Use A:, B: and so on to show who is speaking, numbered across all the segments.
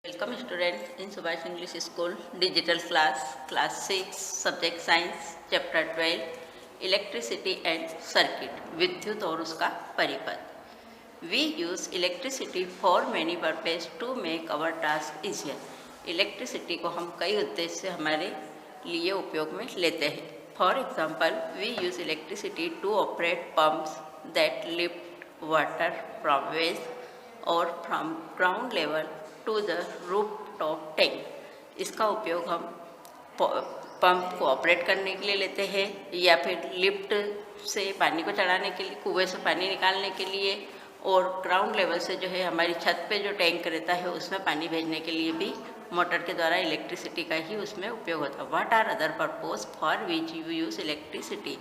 A: Welcome students in Subhash English School Digital Class 6, Subject Science, Chapter 12, Electricity and Circuit, विद्युत और उसका परिपथ। We use electricity for many purposes to make our task easier. Electricity को हम कई उद्देश्य से हमारे लिए उपयोग में लेते हैं। For example, we use electricity to operate pumps that lift water from wells or from ground level to the rooftop tank. इसका उपयोग हम पंप को ऑपरेट करने के लिए लेते हैं या फिर लिफ्ट से पानी को चढ़ाने के लिए, कुएं से पानी निकालने के लिए, और ग्राउंड लेवल से जो है हमारी छत पे जो टैंक रहता है उसमें पानी भेजने के लिए भी मोटर के द्वारा इलेक्ट्रिसिटी का ही उसमें उपयोग होता है। What are other purpose for which you use electricity?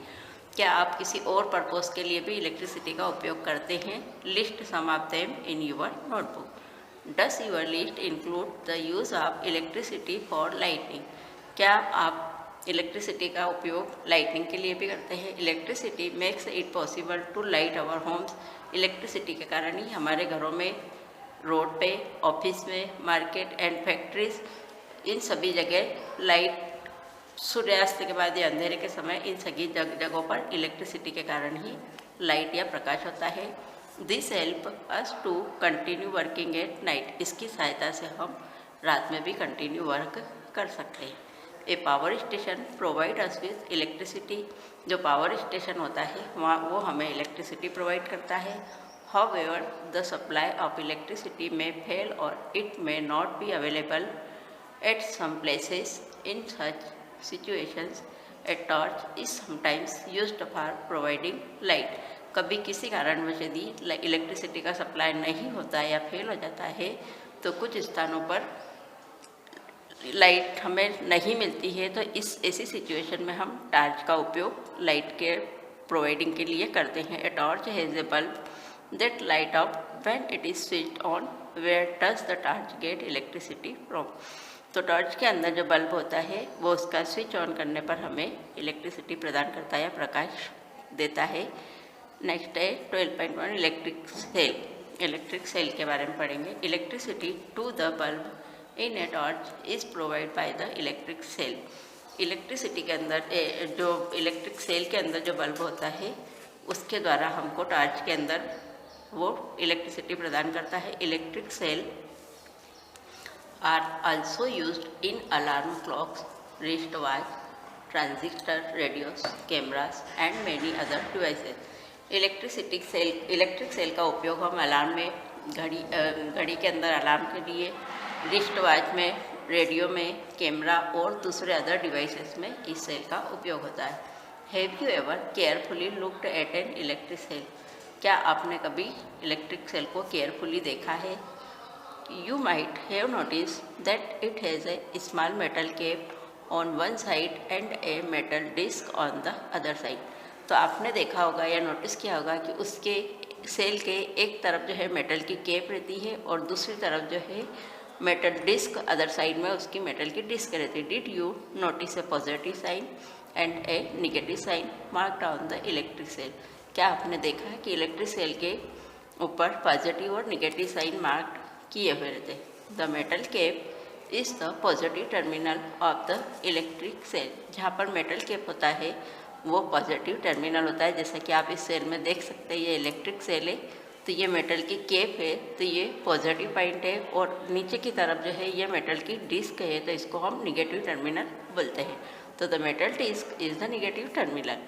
A: क्या आप किसी और पर्पस के लिए भी इलेक्ट्रिसिटी का उपयोग करते हैं? List some of them in your notebook. Does your list include the use of electricity for lighting? क्या आप इलेक्ट्रिसिटी का उपयोग लाइटिंग के लिए भी करते हैं? Electricity makes it possible to light our homes. Electricity के कारण ही हमारे घरों में, रोड पे, ऑफिस में, मार्केट एंड फैक्ट्रीज, इन सभी जगह लाइट सूर्यास्त के बाद या अंधेरे के समय इन सभी जगहों पर इलेक्ट्रिसिटी के कारण ही लाइट या प्रकाश होता है। This help us to continue working at night. इसकी सहायता से हम रात में भी कंटिन्यू वर्क कर सकते हैं। A power station provide us with electricity. जो पावर स्टेशन होता है वहाँ वो हमें इलेक्ट्रिसिटी प्रोवाइड करता है। However the supply of electricity may fail और it may not be available at some places. In such situations a torch is sometimes used for providing light. कभी किसी कारणवश यदि इलेक्ट्रिसिटी का सप्लाई नहीं होता है या फेल हो जाता है तो कुछ स्थानों पर लाइट हमें नहीं मिलती है, तो इस ऐसी सिचुएशन में हम टॉर्च का उपयोग लाइट के प्रोवाइडिंग के लिए करते हैं। A torch has a bulb that light up when it is switched on. Where does the torch get electricity from? तो टॉर्च के अंदर जो बल्ब होता है वो उसका स्विच ऑन करने पर हमें इलेक्ट्रिसिटी प्रदान करता है या प्रकाश देता है। नेक्स्ट है 12.1 इलेक्ट्रिक सेल। इलेक्ट्रिक सेल के बारे में पढ़ेंगे। Electricity to the bulb in a torch is provide by the electric cell. Electricity के अंदर जो इलेक्ट्रिक सेल के अंदर जो बल्ब होता है उसके द्वारा हमको टॉर्च के अंदर वो इलेक्ट्रिसिटी प्रदान करता है। Electric cell are also used in alarm clocks, wrist watch, transistor, radios, cameras and many other devices. Electric cell का उपयोग हम अलार्म में, घड़ी के अंदर अलार्म के लिए, रिस्ट वॉच में, रेडियो में, कैमरा और दूसरे अदर डिवाइसेस में इस सेल का उपयोग होता है। Have you ever carefully looked at an electric cell? क्या आपने कभी इलेक्ट्रिक सेल को केयरफुली देखा है? You might have notice that it has a small metal cap on one side and a metal disc on the other side. तो आपने देखा होगा या नोटिस किया होगा कि उसके सेल के एक तरफ जो है मेटल की कैप रहती है और दूसरी तरफ जो है मेटल डिस्क, अदर साइड में उसकी मेटल की डिस्क रहती है। Did you notice a positive sign and a negative sign marked on the electric cell? क्या आपने देखा है कि इलेक्ट्रिक सेल के ऊपर पॉजिटिव और नेगेटिव साइन मार्क किए हुए रहते हैं? The metal cap is the positive terminal of the electric cell. जहाँ पर मेटल कैप होता है वो पॉजिटिव टर्मिनल होता है। जैसा कि आप इस सेल में देख सकते हैं, ये इलेक्ट्रिक सेल है तो ये मेटल की कैप है तो ये पॉजिटिव पॉइंट है, और नीचे की तरफ जो है ये मेटल की डिस्क है तो इसको हम निगेटिव टर्मिनल बोलते हैं। तो the metal disc is the negative terminal.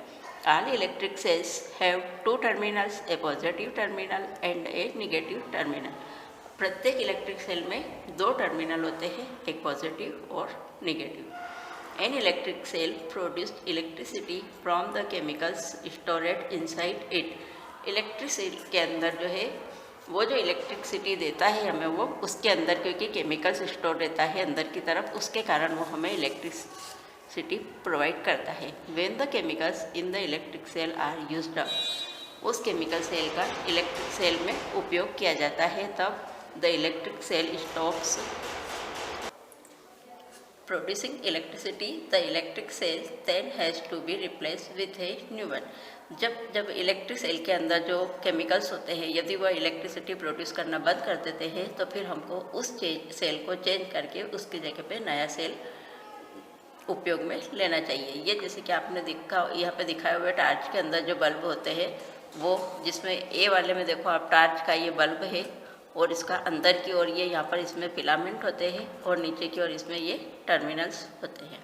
A: All electric cells have two terminals, a positive terminal and a negative terminal. प्रत्येक इलेक्ट्रिक सेल में दो टर्मिनल होते हैं, एक पॉजिटिव और negative. An electric cell produced electricity from the chemicals stored inside it. Electric cell के अंदर जो है वो जो इलेक्ट्रिसिटी देता है हमें वो उसके अंदर, क्योंकि केमिकल्स स्टोर रहता है अंदर की तरफ, उसके कारण वो हमें इलेक्ट्रिसिटी प्रोवाइड करता है। When the chemicals in the electric cell are used up, उस केमिकल सेल का इलेक्ट्रिक सेल में उपयोग किया जाता है तब the electric cell stops producing electricity, the electric cell then has to be replaced with a new one. जब electric cell के अंदर जो केमिकल्स होते हैं यदि वह इलेक्ट्रिसिटी प्रोड्यूस करना बंद कर देते हैं तो फिर हमको उस सेल को चेंज करके उसकी जगह पे नया सेल उपयोग में लेना चाहिए। ये जैसे कि आपने यहाँ पे दिखाए हुए टार्च के अंदर जो बल्ब होते हैं वो, जिसमें ए वाले में देखो आप टार्च का ये बल्ब है और इसका अंदर की ओर ये यहाँ पर इसमें फिलामेंट होते हैं और नीचे की ओर इसमें ये टर्मिनल्स होते हैं।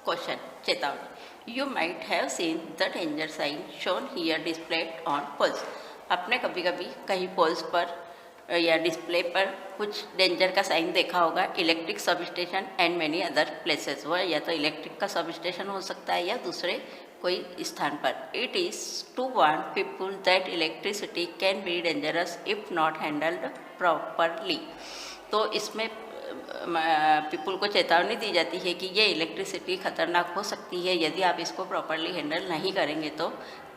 A: क्वेश्चन, चेतावनी। You might have seen the danger sign shown here displayed on poles. आपने कभी कभी कहीं पोल्स पर या डिस्प्ले पर कुछ डेंजर का साइन देखा होगा। Electric sub station and many other places, वह या तो इलेक्ट्रिक का सब स्टेशन हो सकता है या दूसरे कोई स्थान पर। It is to warn people that electricity can be dangerous if not handled properly. तो इसमें पीपल को चेतावनी दी जाती है कि ये इलेक्ट्रिसिटी खतरनाक हो सकती है यदि आप इसको प्रॉपरली हैंडल नहीं करेंगे तो।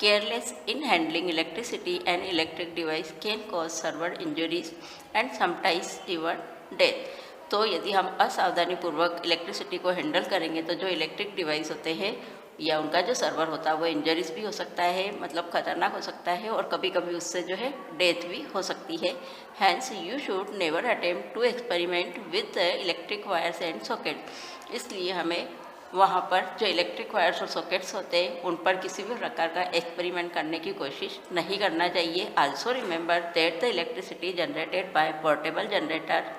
A: Careless in handling electricity and electric device can cause server injuries and sometimes even death. तो यदि हम असावधानीपूर्वक इलेक्ट्रिसिटी को हैंडल करेंगे तो जो इलेक्ट्रिक डिवाइस होते हैं या उनका जो सर्वर होता है वो इंजरीज भी हो सकता है, मतलब खतरनाक हो सकता है और कभी कभी उससे जो है डेथ भी हो सकती है। Hence you should never attempt to experiment with the electric wires and socket. इसलिए हमें वहाँ पर जो इलेक्ट्रिक वायर्स और सॉकेट्स होते हैं उन पर किसी भी प्रकार का एक्सपेरिमेंट करने की कोशिश नहीं करना चाहिए। Also remember that the electricity generated by portable generator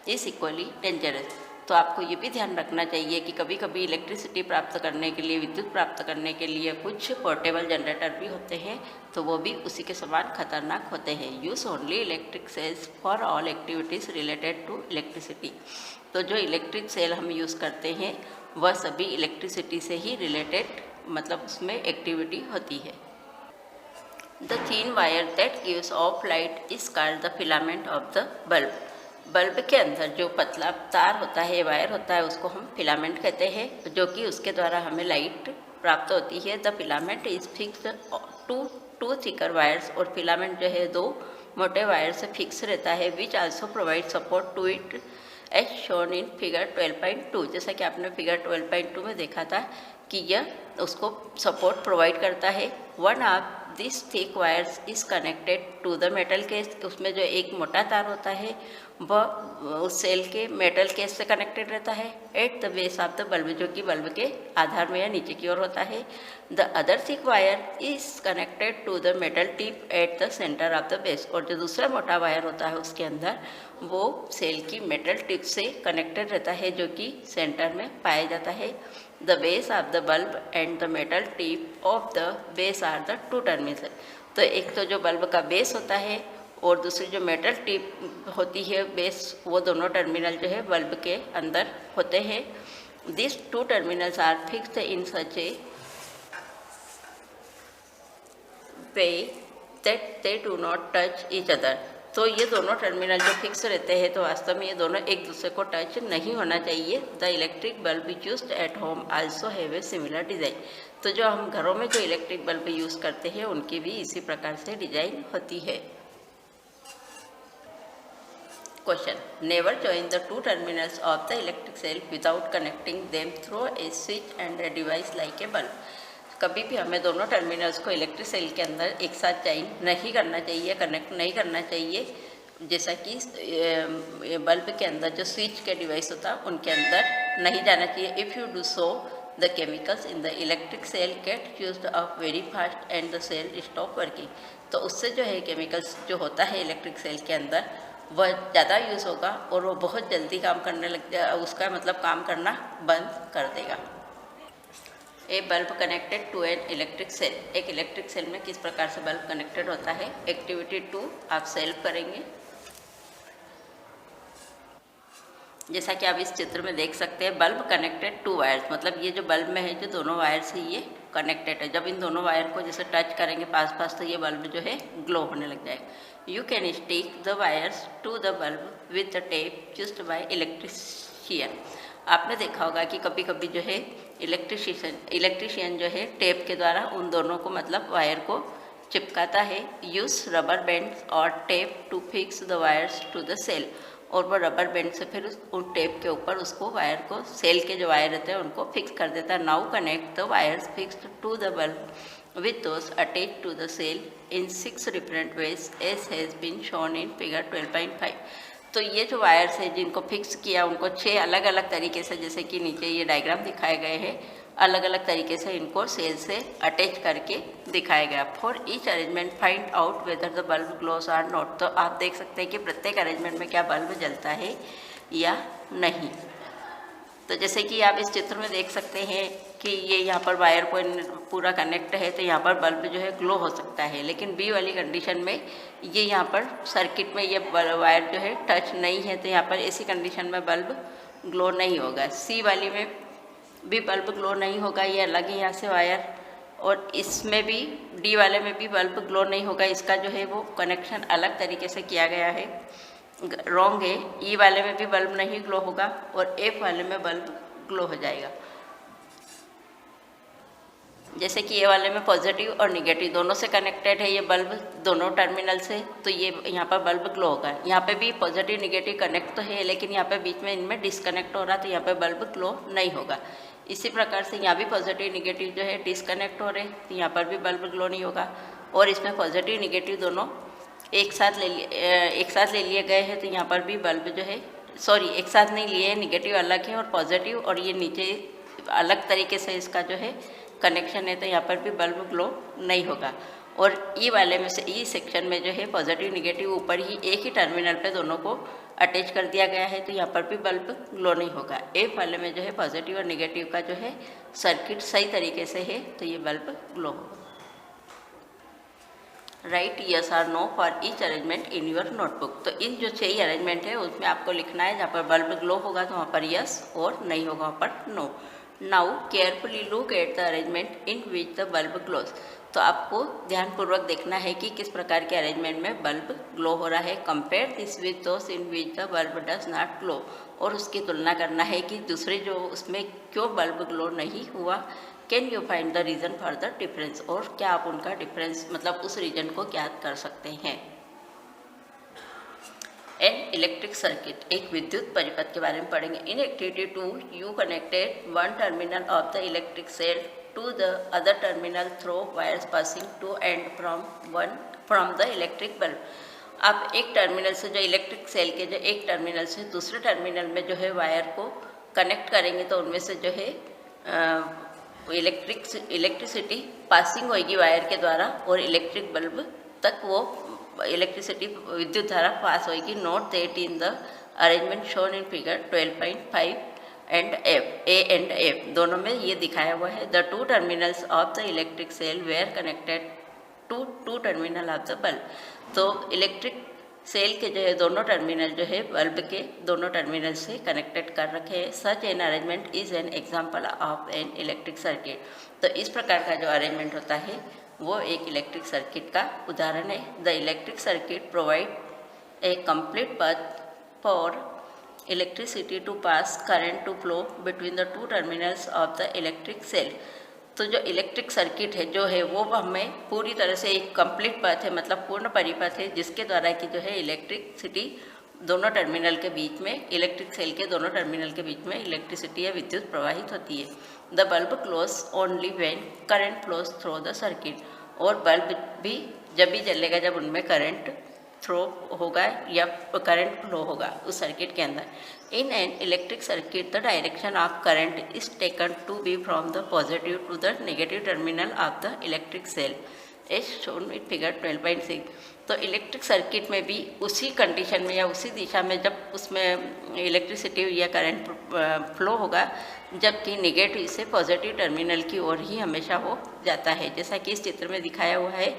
A: is equally dangerous. तो आपको ये भी ध्यान रखना चाहिए कि कभी कभी इलेक्ट्रिसिटी प्राप्त करने के लिए, विद्युत प्राप्त करने के लिए कुछ पोर्टेबल जनरेटर भी होते हैं तो वो भी उसी के समान खतरनाक होते हैं। Use only electric cells for all activities related to electricity. तो जो इलेक्ट्रिक सेल हम यूज़ करते हैं वह सभी इलेक्ट्रिसिटी से ही रिलेटेड, मतलब उसमें एक्टिविटी होती है। The thin wire that gives off light is called the filament of the bulb. Bulb के अंदर जो पतला तार होता है, वायर होता है, उसको हम फिलामेंट कहते हैं, जो कि उसके द्वारा हमें लाइट प्राप्त होती है। The filament is fix to thicker wires, और फिलामेंट जो है दो मोटे वायर से फिक्स रहता है। Which also provide support to it as shown in figure 12.2। जैसा कि आपने फिगर 12.2 में देखा था कि यह उसको सपोर्ट प्रोवाइड करता है। One of this thick wires is connected to the metal case. उसमें जो एक मोटा तार होता है वह उस सेल के मेटल केस से कनेक्टेड रहता है at the base of the bulb, जो कि बल्ब के आधार में या नीचे की ओर होता है। The other thick wire is connected to the metal tip at the centre of the base. और जो दूसरा मोटा वायर होता है उसके अंदर वो सेल की मेटल टिप से कनेक्टेड रहता है, जो कि सेंटर में पाया जाता है। The base of the bulb and the metal tip of the base are the two terminal. तो एक तो जो बल्ब का बेस होता है और दूसरी जो मेटल टिप होती है बेस, वो दोनों टर्मिनल जो है बल्ब के अंदर होते हैं। This two terminals are fixed in such a way that they do not touch each other. तो ये दोनों टर्मिनल जो फिक्स रहते हैं तो वास्तव में ये दोनों एक दूसरे को टच नहीं होना चाहिए। The electric bulb used at home also have a similar design. तो जो हम घरों में जो इलेक्ट्रिक बल्ब यूज़ करते हैं उनकी भी इसी प्रकार से डिजाइन होती है। Question, never join the two terminals of the electric cell without connecting them through a switch and a device like a bulb. कभी भी हमें दोनों टर्मिनल्स को इलेक्ट्रिक सेल के अंदर एक साथ ज्वाइन नहीं करना चाहिए, कनेक्ट नहीं करना चाहिए। जैसा कि बल्ब के अंदर जो स्विच के डिवाइस होता है उनके अंदर नहीं जाना चाहिए। If you do so the chemicals in the electric cell get used up very fast and the cell stop working. तो उससे जो है केमिकल्स जो होता है इलेक्ट्रिक सेल के अंदर वह ज़्यादा यूज़ होगा और वो बहुत जल्दी काम करने लग जाए, उसका मतलब काम करना बंद कर देगा। A bulb connected to an electric cell. एक इलेक्ट्रिक सेल में किस प्रकार से बल्ब कनेक्टेड होता है। एक्टिविटी 2 आप सेल्फ करेंगे। जैसा कि आप इस चित्र में देख सकते हैं, बल्ब कनेक्टेड टू वायर्स, मतलब ये जो बल्ब में है जो दोनों वायर से ये कनेक्टेड है। जब इन दोनों वायर को जैसे टच करेंगे पास तो ये बल्ब जो है ग्लो होने लग जाएगा। You can stick the wires to the bulb with the tape used by electrician. आपने देखा होगा कि कभी कभी जो है इलेक्ट्रिशियन जो है टेप के द्वारा उन दोनों को मतलब वायर को चिपकाता है। यूज रबर बैंड्स और tape to fix the wires to the cell, और वो रबर बैंड से फिर उन टेप के ऊपर उसको वायर को, सेल के जो वायर रहते हैं उनको फिक्स कर देता है। Now connect the wires fixed to the bulb with those attached to the cell in 6 different ways as has been shown in figure 12.5। तो ये जो वायर्स है जिनको फिक्स किया उनको 6 अलग अलग तरीके से, जैसे कि नीचे ये डायग्राम दिखाए गए हैं, अलग अलग तरीके से इनको सेल से अटैच करके दिखाया गया। For each arrangement find out whether the bulb glows or not. तो आप देख सकते हैं कि प्रत्येक अरेंजमेंट में क्या बल्ब जलता है या नहीं। तो जैसे कि आप इस चित्र में देख सकते हैं कि ये यहाँ पर वायर को पूरा कनेक्ट है, तो यहाँ पर बल्ब जो है ग्लो हो सकता है। लेकिन बी वाली कंडीशन में ये यहाँ पर सर्किट में ये वायर जो है टच नहीं है, तो यहाँ पर ऐसी कंडीशन में बल्ब ग्लो नहीं होगा। सी वाली में भी बल्ब ग्लो नहीं होगा, ये अलग है यहाँ से वायर, और इसमें भी डी वाले में भी बल्ब ग्लो नहीं होगा। इसका जो है वो कनेक्शन अलग तरीके से किया गया है, रॉन्ग है। ई वाले में भी बल्ब नहीं ग्लो होगा और एफ वाले में बल्ब ग्लो हो जाएगा। जैसे कि ए वाले में पॉजिटिव और निगेटिव दोनों से कनेक्टेड है ये बल्ब, दोनों टर्मिनल से, तो ये यहाँ पर बल्ब ग्लो होगा। यहाँ पे भी पॉजिटिव निगेटिव कनेक्ट तो है, लेकिन यहाँ पे बीच में इनमें डिस्कनेक्ट हो रहा है, तो यहाँ पे बल्ब ग्लो नहीं होगा। इसी प्रकार से यहाँ भी पॉजिटिव निगेटिव जो है डिस्कनेक्ट हो रहे हैं, तो यहाँ पर भी बल्ब ग्लो नहीं होगा। और इसमें पॉजिटिव निगेटिव दोनों एक साथ ले लिए गए हैं, तो यहाँ पर भी बल्ब जो है, सॉरी एक साथ नहीं लिए, निगेटिव अलग है और पॉजिटिव और ये नीचे अलग तरीके से इसका जो है कनेक्शन है, तो यहाँ पर भी बल्ब ग्लो नहीं होगा। और ई वाले में से ई सेक्शन में जो है पॉजिटिव निगेटिव ऊपर ही एक ही टर्मिनल पे दोनों को अटैच कर दिया गया है, तो यहाँ पर भी बल्ब ग्लो नहीं होगा। एफ वाले में जो है पॉजिटिव और निगेटिव का जो है सर्किट सही तरीके से है, तो ये बल्ब ग्लो होगा। राइट यस और no for each arrangement in your notebook. तो इन जो 6 अरेंजमेंट है उसमें आपको लिखना है, जहाँ पर बल्ब ग्लो होगा तो वहाँ पर यस, और नहीं होगा वहाँ पर no. Now carefully look at the arrangement in which the bulb glows. तो आपको ध्यानपूर्वक देखना है कि किस प्रकार के अरेंजमेंट में बल्ब ग्लो हो रहा है। Compare this with those in which the bulb does not glow, और उसकी तुलना करना है कि दूसरे जो उसमें क्यों बल्ब ग्लो नहीं हुआ। Can you find the reason for the difference, और क्या आप उनका डिफरेंस मतलब उस रीजन को ज्ञात कर सकते हैं। एन इलेक्ट्रिक सर्किट, एक विद्युत परिपथ के बारे में पढ़ेंगे। In activity 2 you connected one terminal of the electric cell to the other terminal through wires passing to and from the electric bulb. आप एक टर्मिनल से, जो इलेक्ट्रिक सेल के जो एक टर्मिनल से दूसरे टर्मिनल में जो है वायर को कनेक्ट करेंगे, तो उनमें से जो है इलेक्ट्रिसिटी पासिंग होगी वायर के द्वारा, और इलेक्ट्रिक बल्ब तक वो इलेक्ट्रिसिटी विद्युत धारा पास होगी। Note that in the arrangement shown in figure 12.5 and F, A and F दोनों में ये दिखाया हुआ है। The 2 terminals of the electric cell were connected to 2 terminal of the bulb. तो इलेक्ट्रिक सेल के जो है दोनों टर्मिनल जो है बल्ब के दोनों टर्मिनल से कनेक्टेड कर रखे हैं। Such an arrangement is an example of an electric circuit. तो इस प्रकार का जो अरेंजमेंट होता है वो एक इलेक्ट्रिक सर्किट का उदाहरण है। The electric circuit provide a complete path for electricity to pass current to flow between the 2 terminals of the electric cell. तो जो इलेक्ट्रिक सर्किट है जो है वो हमें पूरी तरह से एक कंप्लीट पाथ है, मतलब पूर्ण परिपथ है, जिसके द्वारा कि जो है इलेक्ट्रिसिटी दोनों टर्मिनल के बीच में, इलेक्ट्रिक सेल के दोनों टर्मिनल के बीच में इलेक्ट्रिसिटी या विद्युत प्रवाहित होती है। The bulb close only when current flows through the circuit. और बल्ब भी जब भी जलेगा जब उनमें करंट थ्रो होगा या करंट फ्लो होगा उस सर्किट के अंदर। In an electric circuit the direction of current is taken to be from the positive to the negative terminal of the electric cell as shown in figure 12.6। तो electric circuit में भी उसी condition में या उसी दिशा में जब उसमें इलेक्ट्रिसिटी या करंट फ्लो होगा, जबकि निगेटिव से पॉजिटिव टर्मिनल की ओर ही हमेशा वो जाता है। जैसा कि इस चित्र में दिखाया हुआ है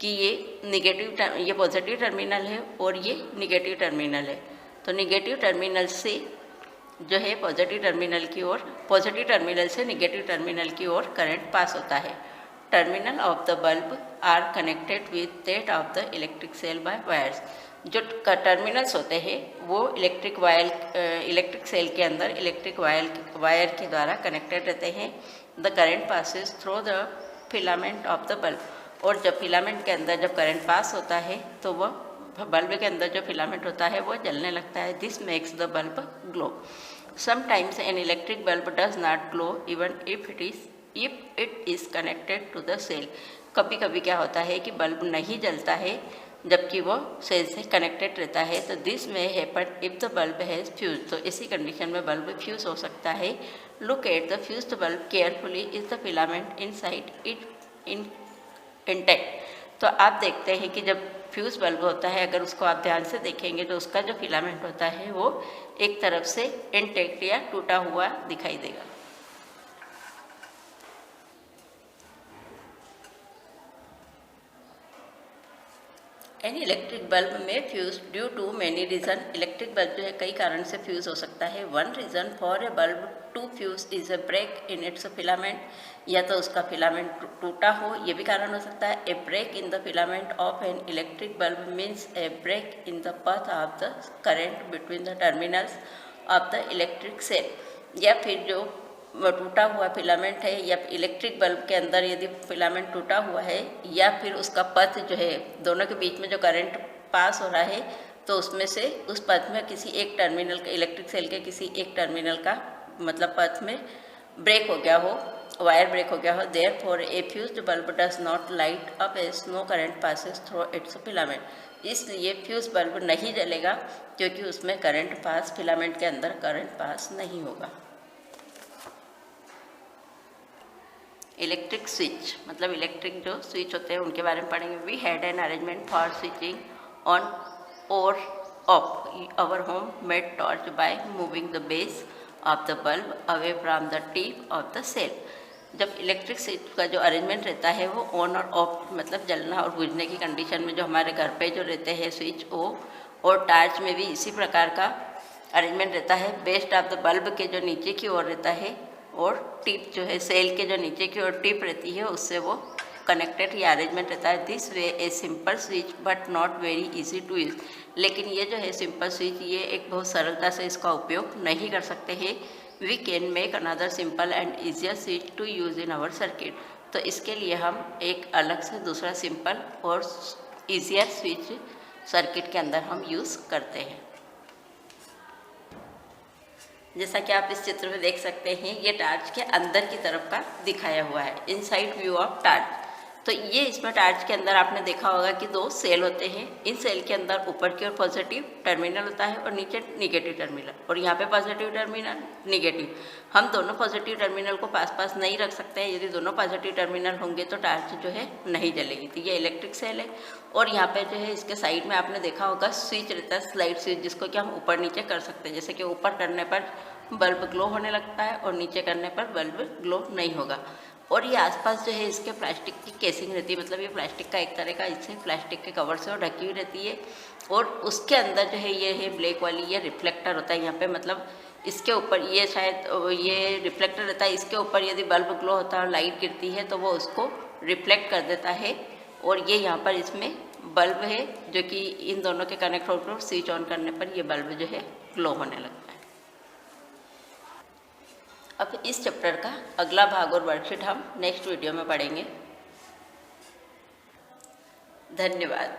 A: कि ये पॉजिटिव टर्मिनल है और ये निगेटिव टर्मिनल है। तो निगेटिव टर्मिनल से जो है पॉजिटिव टर्मिनल की ओर, पॉजिटिव टर्मिनल से निगेटिव टर्मिनल की ओर करंट पास होता है। Terminal of the bulb are connected with that of the electric cell by wires. जो टर्मिनल्स होते हैं वो इलेक्ट्रिक सेल के अंदर इलेक्ट्रिक वायर के द्वारा कनेक्टेड रहते हैं। The current passes through the filament of the bulb, और जब फिलामेंट के अंदर जब करंट पास होता है तो वह बल्ब के अंदर जो फिलामेंट होता है वो जलने लगता है। This makes the bulb glow. Sometimes an electric bulb does not glow even if it is connected to the cell. कभी कभी क्या होता है कि बल्ब नहीं जलता है जबकि वो सेल से कनेक्टेड रहता है। तो दिस में happen if the bulb has fuse. तो इसी कंडीशन में बल्ब फ्यूज हो सकता है। Look at the fused bulb carefully, is the filament inside it intact. तो आप देखते हैं कि जब फ्यूज बल्ब होता है, अगर उसको आप ध्यान से देखेंगे तो उसका जो फिलामेंट होता है वो एक तरफ से इंटैक्ट या टूटा हुआ दिखाई देगा। एन इलेक्ट्रिक बल्ब में fuse due to many reason. Electric bulb जो है कई कारण से फ्यूज हो सकता है। One reason for a bulb to fuse is a break in its filament, या तो उसका फिलामेंट टूटा हो, ये भी कारण हो सकता है। A break in the filament of an electric bulb means a break in the path of the current between the terminals of the electric cell. या फिर जो टूटा हुआ फिलामेंट है या इलेक्ट्रिक बल्ब के अंदर यदि फिलामेंट टूटा हुआ है या फिर उसका पथ जो है, दोनों के बीच में जो करंट पास हो रहा है तो उसमें से उस पथ में किसी एक टर्मिनल का, इलेक्ट्रिक सेल के किसी एक टर्मिनल का मतलब पथ में ब्रेक हो गया हो, वायर ब्रेक हो गया हो। Therefore a fused bulb does not light up as no current passes through its filament. इसलिए फ्यूज बल्ब नहीं जलेगा क्योंकि उसमें करंट पास, फिलामेंट के अंदर करंट पास नहीं होगा। इलेक्ट्रिक स्विच मतलब इलेक्ट्रिक जो स्विच होते हैं उनके बारे में पढ़ेंगे। We had an arrangement for switching on और off our home made torch by moving the base of the bulb away from the tip of the cell. जब इलेक्ट्रिक स्विच का जो अरेंजमेंट रहता है वो ऑन और ऑफ मतलब जलना और बुझने की कंडीशन में जो हमारे घर पे जो रहते हैं स्विच वो, और टार्च में भी इसी प्रकार का अरेंजमेंट रहता है। बेस्ड ऑफ द बल्ब के जो नीचे की ओर रहता है और टिप जो है सेल के जो नीचे की ओर टिप रहती है उससे वो कनेक्टेड या अरेंजमेंट रहता है। This way a simple switch but not very easy to use. लेकिन ये जो है सिंपल स्विच, ये एक बहुत सरलता से इसका उपयोग नहीं कर सकते हैं। We can make another simple and easier switch to use in our circuit. तो इसके लिए हम एक अलग से दूसरा सिंपल और ईजियर स्विच सर्किट के अंदर हम यूज़ करते हैं। जैसा कि आप इस चित्र में देख सकते हैं, ये टार्च के अंदर की तरफ का दिखाया हुआ है, इनसाइड व्यू ऑफ टार्च। तो ये इसमें टार्च के अंदर आपने देखा होगा कि दो सेल होते हैं। इन सेल के अंदर ऊपर की ओर पॉजिटिव टर्मिनल होता है और नीचे निगेटिव टर्मिनल, और यहाँ पे पॉजिटिव टर्मिनल, निगेटिव। हम दोनों पॉजिटिव टर्मिनल को पास पास नहीं रख सकते हैं। यदि दोनों पॉजिटिव टर्मिनल होंगे तो टार्च जो है नहीं जलेगी। तो ये इलेक्ट्रिक सेल है। और यहाँ पे जो है इसके साइड में आपने देखा होगा स्विच रहता है, स्लाइड स्विच, जिसको कि हम ऊपर नीचे कर सकते हैं। जैसे कि ऊपर करने पर बल्ब ग्लो होने लगता है और नीचे करने पर बल्ब ग्लो नहीं होगा। और ये आसपास जो है इसके प्लास्टिक की केसिंग रहती है, मतलब ये प्लास्टिक का एक तरह का, इससे प्लास्टिक के कवर से वो ढकी हुई रहती है। और उसके अंदर जो है ये है ब्लैक वाली, ये रिफ्लेक्टर होता है यहाँ पे, मतलब इसके ऊपर ये शायद ये रिफ्लेक्टर रहता है। इसके ऊपर यदि बल्ब ग्लो होता है और लाइट गिरती है तो वो उसको रिफ्लेक्ट कर देता है। और ये यहाँ पर इसमें बल्ब है जो कि इन दोनों के कनेक्ट होकर स्विच ऑन करने पर ये बल्ब जो है ग्लो होने लगता है। अब इस चैप्टर का अगला भाग और वर्कशीट हम नेक्स्ट वीडियो में पढ़ेंगे। धन्यवाद।